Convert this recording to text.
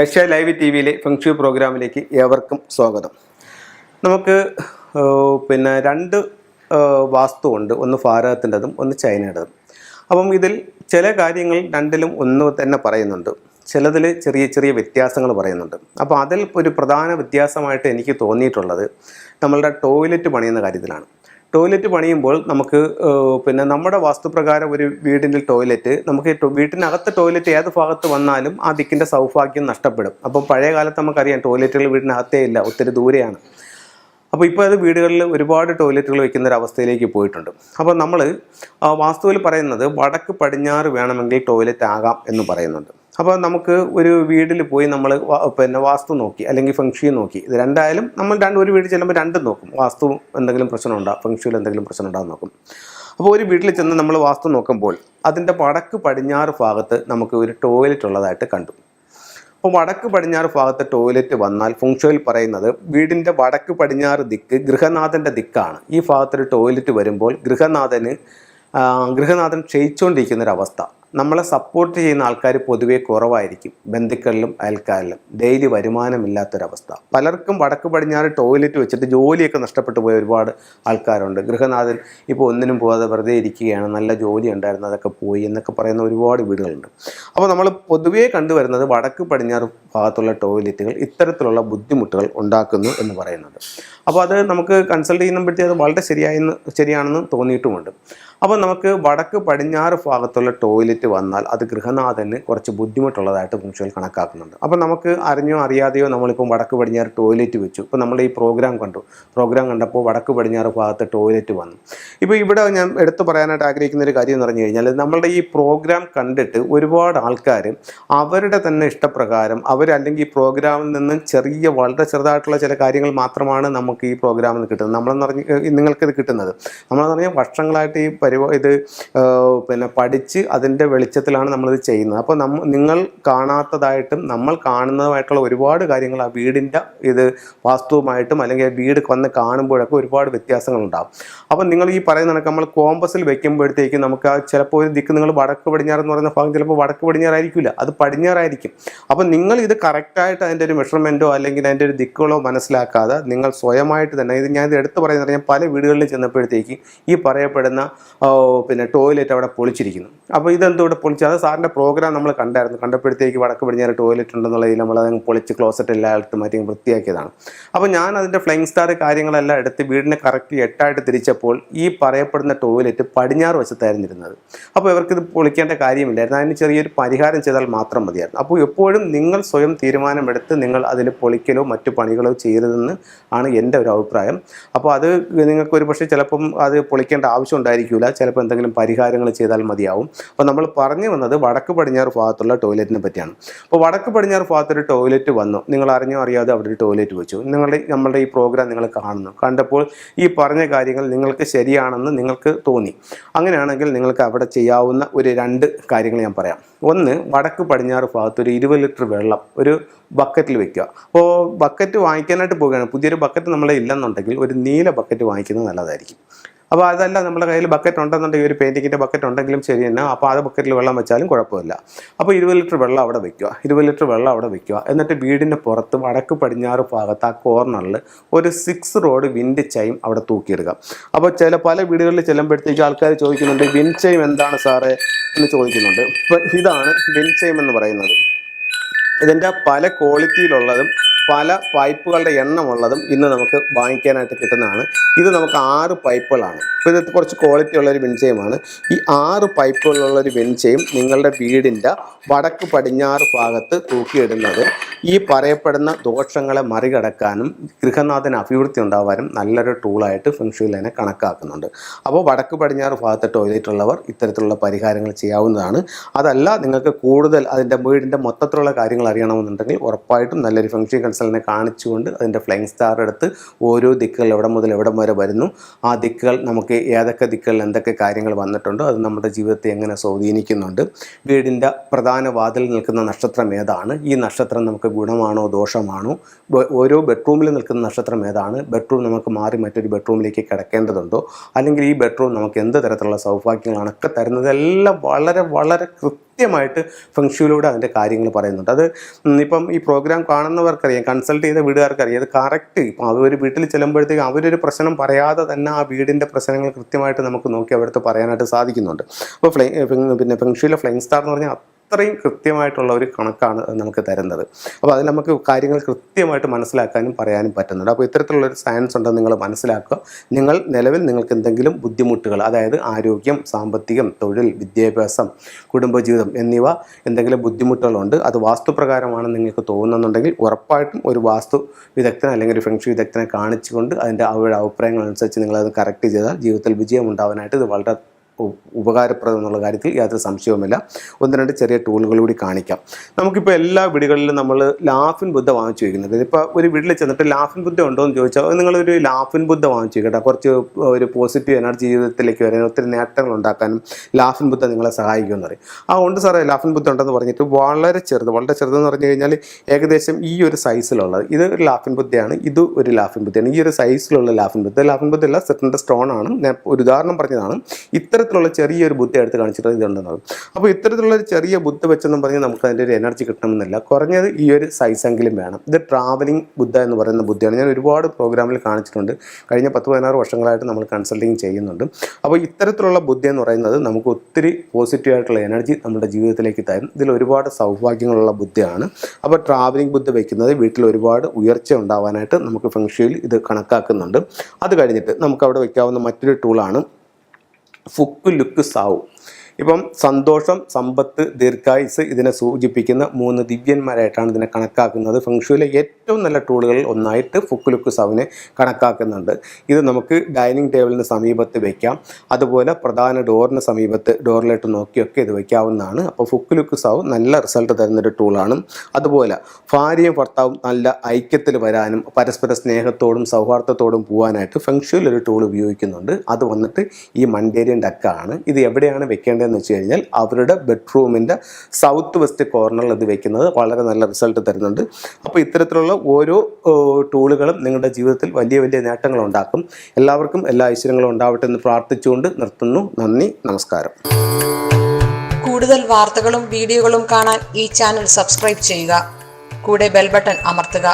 Asia live T വിയിലെ feng shui പ്രോഗ്രാമിലേക്ക് ഏവർക്കും സ്വാഗതം. നമുക്ക് രണ്ട് വാസ്തുവുണ്ട്, ഒന്ന് ഭാരതത്തിൻ്റെതും ഒന്ന് ചൈനയുടേതും. അപ്പം ഇതിൽ ചില കാര്യങ്ങൾ രണ്ടിലും ഒന്ന് തന്നെ പറയുന്നുണ്ട്, ചിലതിൽ ചെറിയ ചെറിയ വ്യത്യാസങ്ങൾ പറയുന്നുണ്ട്. അപ്പോൾ അതിൽ ഒരു പ്രധാന വ്യത്യാസമായിട്ട് എനിക്ക് തോന്നിയിട്ടുള്ളത് നമ്മളുടെ ടോയ്ലറ്റ് പണിയുന്ന കാര്യത്തിലാണ്. ടോയ്ലറ്റ് പണിയുമ്പോൾ നമുക്ക് നമ്മുടെ വാസ്തുപ്രകാരം ഒരു വീടിൻ്റെ ടോയ്ലറ്റ് നമുക്ക് വീട്ടിനകത്ത് ടോയ്ലറ്റ് ഏത് ഭാഗത്ത് വന്നാലും ആ ദിക്കിൻ്റെ സൗഭാഗ്യം നഷ്ടപ്പെടും. അപ്പം പഴയ കാലത്ത് നമുക്കറിയാം ടോയ്ലറ്റുകൾ വീടിനകത്തേ ഇല്ല, ഒത്തിരി ദൂരെയാണ്. അപ്പോൾ ഇപ്പോൾ അത് വീടുകളിൽ ഒരുപാട് ടോയ്ലറ്റുകൾ വയ്ക്കുന്ന ഒരു അവസ്ഥയിലേക്ക് പോയിട്ടുണ്ട്. അപ്പോൾ നമ്മൾ വാസ്തുവിൽ പറയുന്നത് വടക്ക് പടിഞ്ഞാറ് വേണമെങ്കിൽ ടോയ്ലറ്റ് ആകാം എന്ന് പറയുന്നുണ്ട്. അപ്പോൾ നമുക്ക് ഒരു വീട്ടിൽ പോയി നമ്മൾ വാസ്തു നോക്കി അല്ലെങ്കിൽ ഫെങ്ഷി നോക്കി, ഇത് രണ്ടായാലും നമ്മൾ ഒരു വീട്ടിൽ ചെല്ലുമ്പോൾ രണ്ടും നോക്കും. വാസ്തു എന്തെങ്കിലും പ്രശ്നമുണ്ടോ, ഫെങ്ഷിയിൽ എന്തെങ്കിലും പ്രശ്നമുണ്ടോ നോക്കും. അപ്പോൾ ഒരു വീട്ടിൽ ചെന്ന് നമ്മൾ വാസ്തു നോക്കുമ്പോൾ അതിൻ്റെ വടക്ക് പടിഞ്ഞാറ് ഭാഗത്ത് നമുക്ക് ഒരു ടോയ്ലറ്റ് ഉള്ളതായിട്ട് കണ്ടു. അപ്പോൾ വടക്ക് പടിഞ്ഞാറ് ഭാഗത്ത് ടോയ്ലറ്റ് വന്നാൽ ഫെങ്ഷുയിൽ പറയുന്നത് വീടിൻ്റെ വടക്ക് പടിഞ്ഞാറ് ദിക്ക് ഗൃഹനാഥൻ്റെ ദിക്കാണ്. ഈ ഭാഗത്തൊരു ടോയ്ലറ്റ് വരുമ്പോൾ ഗൃഹനാഥൻ ക്ഷയിച്ചുകൊണ്ടിരിക്കുന്നൊരവസ്ഥ. നമ്മളെ സപ്പോർട്ട് ചെയ്യുന്ന ആൾക്കാർ പൊതുവേ കുറവായിരിക്കും, ബന്ധുക്കളിലും അയൽക്കാരിലും. ഡെയിലി വരുമാനമില്ലാത്തൊരവസ്ഥ. പലർക്കും വടക്ക് പടിഞ്ഞാറ് ടോയ്ലറ്റ് വെച്ചിട്ട് ജോലിയൊക്കെ നഷ്ടപ്പെട്ടു പോയ ഒരുപാട് ആൾക്കാരുണ്ട്. ഗൃഹനാഥൻ ഇപ്പോൾ ഒന്നിനും പോകാതെ വെറുതെ ഇരിക്കുകയാണ്, നല്ല ജോലി ഉണ്ടായിരുന്നു അതൊക്കെ പോയി എന്നൊക്കെ പറയുന്ന ഒരുപാട് വീടുകളുണ്ട്. അപ്പോൾ നമ്മൾ പൊതുവേ കണ്ടുവരുന്നത് വടക്ക് പടിഞ്ഞാറ് ഭാഗത്തുള്ള ടോയ്ലറ്റുകൾ ഇത്തരത്തിലുള്ള ബുദ്ധിമുട്ടുകൾ ഉണ്ടാക്കുന്നു എന്ന് പറയുന്നുണ്ട്. അപ്പോൾ അത് നമുക്ക് കൺസൾട്ട് ചെയ്യുമ്പോഴത്തേ അത് വളരെ ശരിയാണെന്ന് തോന്നിയിട്ടുമുണ്ട്. അപ്പോൾ നമുക്ക് വടക്ക് പടിഞ്ഞാറ് ഭാഗത്തുള്ള ടോയ്ലറ്റ് വന്നാൽ അത് ഗൃഹനാഥന് കുറച്ച് ബുദ്ധിമുട്ടുള്ളതായിട്ട് ഫെങ്ഷുയിൽ കണക്കാക്കുന്നുണ്ട്. അപ്പോൾ നമുക്ക് അറിഞ്ഞോ അറിയാതെയോ നമ്മളിപ്പോൾ വടക്ക് പടിഞ്ഞാറ് ടോയ്ലറ്റ് വെച്ചു. ഇപ്പോൾ നമ്മൾ ഈ പ്രോഗ്രാം കണ്ടപ്പോൾ വടക്ക് പടിഞ്ഞാറ് ഭാഗത്ത് ടോയ്ലറ്റ് വന്നു. ഇപ്പോൾ ഇവിടെ ഞാൻ എടുത്തു പറയാനായിട്ട് ആഗ്രഹിക്കുന്ന ഒരു കാര്യം എന്ന് പറഞ്ഞു കഴിഞ്ഞാൽ, നമ്മളുടെ ഈ പ്രോഗ്രാം കണ്ടിട്ട് ഒരുപാട് ആൾക്കാർ അവരുടെ തന്നെ ഇഷ്ടപ്രകാരം അല്ലെങ്കിൽ ഈ പ്രോഗ്രാമിൽ നിന്ന് വളരെ ചെറുതായിട്ടുള്ള ചില കാര്യങ്ങൾ മാത്രമാണ് നമുക്ക് ഈ പ്രോഗ്രാമിൽ നിന്ന് കിട്ടുന്നത്. നിങ്ങൾക്കിത് കിട്ടുന്നത് നമ്മളെന്ന് പറഞ്ഞാൽ വർഷങ്ങളായിട്ട് ഈ ഇത് പഠിച്ച് അതിൻ്റെ വെളിച്ചത്തിലാണ് നമ്മളിത് ചെയ്യുന്നത്. അപ്പോൾ നിങ്ങൾ കാണാത്തതായിട്ടും നമ്മൾ കാണുന്നതുമായിട്ടുള്ള ഒരുപാട് കാര്യങ്ങൾ ആ വീടിൻ്റെ ഇത് വാസ്തുവുമായിട്ടും അല്ലെങ്കിൽ ആ വീട് വന്ന് കാണുമ്പോഴൊക്കെ ഒരുപാട് വ്യത്യാസങ്ങളുണ്ടാകും. അപ്പോൾ നിങ്ങൾ ഈ പറയുന്ന കണക്ക് നമ്മൾ കോമ്പസിൽ വെക്കുമ്പോഴത്തേക്ക് നമുക്ക് ആ ചിലപ്പോൾ ഒരു ദിക്ക് നിങ്ങൾ വടക്ക് പടിഞ്ഞാറെന്ന് പറയുന്ന ഭാഗം ചിലപ്പോൾ വടക്ക് പടിഞ്ഞാറായിരിക്കില്ല, അത് പടിഞ്ഞാറായിരിക്കും. അപ്പോൾ നിങ്ങൾ ഇത് കറക്റ്റായിട്ട് അതിൻ്റെ ഒരു മെഷർമെൻറ്റോ അല്ലെങ്കിൽ അതിൻ്റെ ഒരു ദിക്കുകളോ മനസ്സിലാക്കാതെ നിങ്ങൾ സ്വയമായിട്ട് തന്നെ ഞാനിത് എടുത്ത് പറയുന്നത് ഞാൻ പല വീടുകളിൽ ചെന്നപ്പോഴത്തേക്ക് ഈ പറയപ്പെടുന്ന ടോയ്ലറ്റ് അവിടെ പൊളിച്ചിരിക്കുന്നു. അപ്പോൾ ഇതെന്തോടെ പൊളിച്ച്, അത് സാറിൻ്റെ പ്രോഗ്രാം നമ്മൾ കണ്ടപ്പോഴത്തേക്ക് വടക്ക് പടിഞ്ഞാറ് ടോയ്ലറ്റ് ഉണ്ടെന്നുള്ളതിൽ നമ്മളത് പൊളിച്ച് ക്ലോസറ്റ് എല്ലാം എടുത്ത് മാറ്റി വൃത്തിയാക്കിയതാണ്. അപ്പോൾ ഞാൻ അതിൻ്റെ ഫ്ലൈങ് സ്റ്റാർ കാര്യങ്ങളെല്ലാം എടുത്ത് വീടിനെ കറക്റ്റ് 8 തിരിച്ചപ്പോൾ ഈ പറയപ്പെടുന്ന ടോയ്ലറ്റ് പടിഞ്ഞാറ് വശത്തായിരുന്നു ഇരുന്നത്. അപ്പോൾ ഇവർക്കിത് പൊളിക്കേണ്ട കാര്യമില്ലായിരുന്നു, അതിന് ചെറിയൊരു പരിഹാരം ചെയ്താൽ മാത്രം മതിയായിരുന്നു. അപ്പോൾ എപ്പോഴും നിങ്ങൾ സ്വയം തീരുമാനമെടുത്ത് നിങ്ങൾ അതിന് പൊളിക്കലോ മറ്റു പണികളോ ചെയ്യരുതെന്ന് ആണ് എൻ്റെ ഒരു അഭിപ്രായം. അപ്പോൾ അത് നിങ്ങൾക്ക് ഒരു പക്ഷേ ചിലപ്പം അത് പൊളിക്കേണ്ട ആവശ്യം ഉണ്ടായിരിക്കില്ല, ചിലപ്പോൾ എന്തെങ്കിലും പരിഹാരങ്ങൾ ചെയ്താൽ മതിയാവും. അപ്പോൾ നമ്മൾ പറഞ്ഞു വന്നത് വടക്ക് പടിഞ്ഞാറ് ഭാഗത്തുള്ള ടോയ്ലറ്റിനെ പറ്റിയാണ്. അപ്പോൾ വടക്ക് പടിഞ്ഞാറ് ഭാഗത്തൊരു ടോയ്ലറ്റ് വന്നു, നിങ്ങൾ അറിഞ്ഞോ അറിയാതെ അവിടെ ഒരു ടോയ്ലറ്റ് വെച്ചു. നമ്മളുടെ ഈ പ്രോഗ്രാം നിങ്ങൾ കണ്ടപ്പോൾ ഈ പറഞ്ഞ കാര്യങ്ങൾ നിങ്ങൾക്ക് ശരിയാണെന്ന് നിങ്ങൾക്ക് തോന്നി. അങ്ങനെയാണെങ്കിൽ നിങ്ങൾക്ക് അവിടെ ചെയ്യാവുന്ന ഒരു 2 കാര്യങ്ങൾ ഞാൻ പറയാം. ഒന്ന്, വടക്ക് പടിഞ്ഞാറ് ഭാഗത്ത് ഒരു 20 ലിറ്റർ വെള്ളം ഒരു ബക്കറ്റിൽ വെക്കുക. അപ്പോൾ ബക്കറ്റ് വാങ്ങിക്കാനായിട്ട് പോവുകയാണ്, പുതിയൊരു ബക്കറ്റ് നമ്മളെ ഇല്ലെന്നുണ്ടെങ്കിൽ ഒരു നീല ബക്കറ്റ് വാങ്ങിക്കുന്നത് നല്ലതായിരിക്കും. അപ്പോൾ അതല്ല നമ്മുടെ കയ്യിൽ ബക്കറ്റ് ഉണ്ടെന്നുണ്ടെങ്കിൽ ഒരു പെയിൻറ്റിങ്ങിൻ്റെ ബക്കറ്റ് ഉണ്ടെങ്കിലും ശരി തന്നെ, അപ്പോൾ ആ ബക്കറ്റിൽ വെള്ളം വെച്ചാലും കുഴപ്പമില്ല. അപ്പോൾ 20 ലിറ്റർ വെള്ളം അവിടെ വെക്കുക. എന്നിട്ട് വീടിൻ്റെ പുറത്ത് വടക്ക് പടിഞ്ഞാറ് ഭാഗത്ത് ആ കോർണറിൽ ഒരു 6 റോഡ് വിൻഡ് ചൈം അവിടെ തൂക്കിയിടുക. അപ്പോൾ പല വീടുകളിൽ ചെല്ലുമ്പോഴത്തേക്ക് ആൾക്കാർ ചോദിക്കുന്നുണ്ട്, വിൻഡ് ചൈം എന്താണ് സാറേ എന്ന് ചോദിക്കുന്നുണ്ട്. അപ്പോൾ ഇതാണ് വിൻഡ് ചൈം എന്ന് പറയുന്നത്. ഇതിൻ്റെ പല ക്വാളിറ്റിയിലുള്ളതും പല പൈപ്പുകളുടെ എണ്ണമുള്ളതും ഇന്ന് നമുക്ക് വാങ്ങിക്കാനായിട്ട് കിട്ടുന്നതാണ്. ഇത് നമുക്ക് 6 പൈപ്പുകളാണ്. അപ്പോൾ ഇത് കുറച്ച് ക്വാളിറ്റി ഉള്ളൊരു വെഞ്ചയമാണ്. ഈ 6 പൈപ്പുകളുള്ളൊരു വെഞ്ചയം നിങ്ങളുടെ വീടിൻ്റെ വടക്ക് പടിഞ്ഞാറ് ഭാഗത്ത് തൂക്കിയിടുന്നത് ഈ പറയപ്പെടുന്ന ദോഷങ്ങളെ മറികടക്കാനും ഗൃഹനാഥന് അഭിവൃദ്ധി ഉണ്ടാവാനും നല്ലൊരു ടൂളായിട്ട് ഫെങ്ഷുയിൽ തന്നെ കണക്കാക്കുന്നുണ്ട്. അപ്പോൾ വടക്ക് പടിഞ്ഞാറ് ഭാഗത്ത് ടോയ്ലറ്റ് ഉള്ളവർ ഇത്തരത്തിലുള്ള പരിഹാരങ്ങൾ ചെയ്യാവുന്നതാണ്. അതല്ല നിങ്ങൾക്ക് കൂടുതൽ അതിൻ്റെ വീടിൻ്റെ മൊത്തത്തിലുള്ള കാര്യങ്ങൾ അറിയണമെന്നുണ്ടെങ്കിൽ ഉറപ്പായിട്ടും നല്ലൊരു ഫെങ്ഷു കൺസൾട്ടിനെ കാണിച്ചുകൊണ്ട് അതിൻ്റെ ഫ്ലൈങ് സ്റ്റാർ എടുത്ത് ഓരോ ദിക്കുകൾ എവിടെ മുതൽ എവിടം വരെ വരുന്നു, ആ ദിക്കുകൾ നമുക്ക് ഏതൊക്കെ ദിക്കുകളിൽ എന്തൊക്കെ കാര്യങ്ങൾ വന്നിട്ടുണ്ടോ അത് നമ്മുടെ ജീവിതത്തെ എങ്ങനെ സ്വാധീനിക്കുന്നുണ്ട്, വീടിൻ്റെ പ്രധാന വാതിൽ നിൽക്കുന്ന നക്ഷത്രം ഏതാണ്, ഈ നക്ഷത്രം നമുക്ക് ഗുണമാണോ ദോഷമാണോ, ഓരോ ബെഡ്റൂമിൽ നിൽക്കുന്ന നക്ഷത്രം ഏതാണ്, ബെഡ്റൂം നമുക്ക് മാറി മറ്റൊരു ബെഡ്റൂമിലേക്ക് കിടക്കേണ്ടതുണ്ടോ, അല്ലെങ്കിൽ ഈ ബെഡ്റൂം നമുക്ക് എന്ത് തരത്തിലുള്ള സൗഭാഗ്യങ്ങളാണൊക്കെ തരുന്നതെല്ലാം വളരെ വളരെ കൃത്യമായിട്ട് ഫെങ്ഷുയിലൂടെ അതിൻ്റെ കാര്യങ്ങൾ പറയുന്നുണ്ട്. അത് ഇപ്പം ഈ പ്രോഗ്രാം കാണുന്നവർക്കറിയാം, കൺസൾട്ട് ചെയ്ത വീടുകാർക്കറിയാം, അത് കറക്റ്റ്. ഇപ്പം അവർ വീട്ടിൽ ചെല്ലുമ്പോഴത്തേക്കും അവരൊരു പ്രശ്നം പറയാതെ തന്നെ ആ വീടിൻ്റെ പ്രശ്നങ്ങൾ കൃത്യമായിട്ട് നമുക്ക് നോക്കി അവിടുത്തെ പറയാനായിട്ട് സാധിക്കുന്നുണ്ട്. അപ്പോൾ പിന്നെ ഫെങ്ഷുയിലെ ഫ്ലൈയിങ് സ്റ്റാർ എന്ന് പറഞ്ഞാൽ അത്രയും കൃത്യമായിട്ടുള്ള ഒരു കണക്കാണ് നമുക്ക് തരുന്നത്. അപ്പോൾ അതിൽ നമുക്ക് കാര്യങ്ങൾ കൃത്യമായിട്ട് മനസ്സിലാക്കാനും പറയാനും പറ്റുന്നുണ്ട്. അപ്പോൾ ഇത്തരത്തിലുള്ളൊരു സയൻസ് ഉണ്ടെന്ന് നിങ്ങൾ മനസ്സിലാക്കുക. നിലവിൽ നിങ്ങൾക്ക് എന്തെങ്കിലും ബുദ്ധിമുട്ടുകൾ, അതായത് ആരോഗ്യം, സാമ്പത്തികം, തൊഴിൽ, വിദ്യാഭ്യാസം, കുടുംബജീവിതം എന്നിവ എന്തെങ്കിലും ബുദ്ധിമുട്ടുകളുണ്ട്, അത് വാസ്തുപ്രകാരമാണെന്ന് നിങ്ങൾക്ക് തോന്നുന്നുണ്ടെങ്കിൽ ഉറപ്പായിട്ടും ഒരു വാസ്തു വിദഗ്ധനെ അല്ലെങ്കിൽ ഒരു ഫെങ്ഷു വിദഗ്ധനെ കാണിച്ചുകൊണ്ട് അവരുടെ അഭിപ്രായങ്ങൾ അനുസരിച്ച് നിങ്ങളത് കറക്റ്റ് ചെയ്താൽ ജീവിതത്തിൽ വിജയം ഉണ്ടാവാനായിട്ട് ഇത് വളരെ ഉപകാരപ്രദം എന്നുള്ള കാര്യത്തിൽ യാതൊരു സംശയവുമില്ല. 1-2 ചെറിയ ടൂളുകൾ കൂടി കാണിക്കാം. നമുക്കിപ്പോൾ എല്ലാ വീടുകളിലും നമ്മൾ ലാഫിൻ ബുദ്ധ വാങ്ങിച്ചു വയ്ക്കുന്നത്. ഇപ്പോൾ ഒരു വീട്ടിൽ ചെന്നിട്ട് ലാഫിൻ ബുദ്ധ ഉണ്ടോ എന്ന് ചോദിച്ചാൽ നിങ്ങളൊരു ലാഫിൻ ബുദ്ധ വാങ്ങിച്ചു വയ്ക്കട്ടെ. കുറച്ച് ഒരു പോസിറ്റീവ് എനർജി ജീവിതത്തിലേക്ക് വരാൻ ഒത്തിരി നേട്ടങ്ങൾ ഉണ്ടാക്കാനും ലാഫിൻ ബുദ്ധ നിങ്ങളെ സഹായിക്കുമെന്ന് പറയും. ഉണ്ട് സാറേ ലാഫിൻ ബുദ്ധ ഉണ്ടെന്ന് പറഞ്ഞിട്ട് വളരെ ചെറുതെന്ന് പറഞ്ഞു കഴിഞ്ഞാൽ ഏകദേശം ഈ ഒരു സൈസിലുള്ളത്, ഇത് ഒരു ലാഫിൻ ബുദ്ധയാണ്, ഇത് ഒരു ലാഫിൻ ബുദ്ധയാണ്. ഈ ഒരു സൈസിലുള്ള ലാഫിൻ ബുദ്ധ അല്ല, സെറ്റിൻ്റെ സ്റ്റോൺ ആണ്. ഞാൻ ഒരു ഉദാഹരണം പറഞ്ഞതാണ്. ഇത്തരത്തിലുള്ള ചെറിയൊരു ബുദ്ധ എടുത്ത് കാണിച്ചിട്ട് ഇതുണ്ടെന്നത്. അപ്പോൾ ഇത്തരത്തിലുള്ള ഒരു ചെറിയ ബുദ്ധ വെച്ചെന്നും പറഞ്ഞ് നമുക്ക് അതിൻ്റെ ഒരു എനർജി കിട്ടണമെന്നില്ല. കുറഞ്ഞത് ഈ ഒരു സൈസെങ്കിലും വേണം. ഇത് ട്രാവലിംഗ് ബുദ്ധ എന്ന് പറയുന്ന ബുദ്ധയാണ്. ഞാൻ ഒരുപാട് പ്രോഗ്രാമിൽ കാണിച്ചിട്ടുണ്ട്. കഴിഞ്ഞ 10-16 വർഷങ്ങളായിട്ട് നമ്മൾ കൺസൾട്ടിങ് ചെയ്യുന്നുണ്ട്. അപ്പോൾ ഇത്തരത്തിലുള്ള ബുദ്ധ എന്ന് പറയുന്നത് നമുക്ക് ഒത്തിരി പോസിറ്റീവായിട്ടുള്ള എനർജി നമ്മുടെ ജീവിതത്തിലേക്ക് തരും. ഇതിൽ ഒരുപാട് സൗഭാഗ്യങ്ങളുള്ള ബുദ്ധയാണ്. അപ്പോൾ ട്രാവലിംഗ് ബുദ്ധ വയ്ക്കുന്നത് വീട്ടിൽ ഒരുപാട് ഉയർച്ച ഉണ്ടാവാനായിട്ട് നമുക്ക് ഫെങ്ഷുയിൽ ഇത് കണക്കാക്കുന്നുണ്ട്. അത് കഴിഞ്ഞിട്ട് നമുക്ക് അവിടെ വയ്ക്കാവുന്ന മറ്റൊരു ടൂളാണ് ഫുക്ക് ലുക്ക് സാവു. ഇപ്പം സന്തോഷം, സമ്പത്ത്, ദീർഘായുസ് ഇതിനെ സൂചിപ്പിക്കുന്ന 3 ദിവ്യന്മാരായിട്ടാണ് ഇതിനെ കണക്കാക്കുന്നത്. ഫെങ്ഷുയിലെ ഏറ്റവും നല്ല ടൂളുകളിൽ ഒന്നായിട്ട് ഫുക്ക് ലുക്ക് സാവിനെ കണക്കാക്കുന്നുണ്ട്. ഇത് നമുക്ക് ഡൈനിങ് ടേബിളിന് സമീപത്ത് വയ്ക്കാം. അതുപോലെ പ്രധാന ഡോറിന് സമീപത്ത് ഡോറിലോട്ട് നോക്കിയൊക്കെ ഇത് വയ്ക്കാവുന്നതാണ്. അപ്പോൾ ഫുക്ക് ലുക്ക് സാവ് നല്ല റിസൾട്ട് തരുന്നൊരു ടൂളാണ്. അതുപോലെ ഭാര്യയും ഭർത്താവും നല്ല ഐക്യത്തിൽ വരാനും പരസ്പര സ്നേഹത്തോടും സൗഹാർദ്ദത്തോടും പോകാനായിട്ട് ഫെങ്ഷുയിൽ ഒരു ടൂൾ ഉപയോഗിക്കുന്നുണ്ട്. അത് വന്നിട്ട് ഈ മണ്ടേരിയൻ ഡക്കാണ്. ഇത് എവിടെയാണ് വെക്കേണ്ടത് എന്ന് വെച്ച് കഴിഞ്ഞാൽ അവരുടെ ബെഡ്റൂമിൻ്റെ സൗത്ത് വെസ്റ്റ് കോർണറിൽ ഇത് വെക്കുന്നത് വളരെ നല്ല റിസൾട്ട് തരുന്നുണ്ട്. അപ്പോൾ ഇത്തരത്തിലുള്ള ഓരോ ടൂളുകളും നിങ്ങളുടെ ജീവിതത്തിൽ വലിയ വലിയ നേട്ടങ്ങൾ ഉണ്ടാക്കും. എല്ലാവർക്കും എല്ലാ ഐശ്വര്യങ്ങളും ഉണ്ടാവട്ടെ എന്ന് പ്രാർത്ഥിച്ചുകൊണ്ട് നിർത്തുന്നു. നന്ദി, നമസ്കാരം. കൂടുതൽ വാർത്തകളും വീഡിയോകളും കാണാൻ ഈ ചാനൽ സബ്സ്ക്രൈബ് ചെയ്യുക. കൂടെ ബെൽ ബട്ടൺ അമർത്തുക.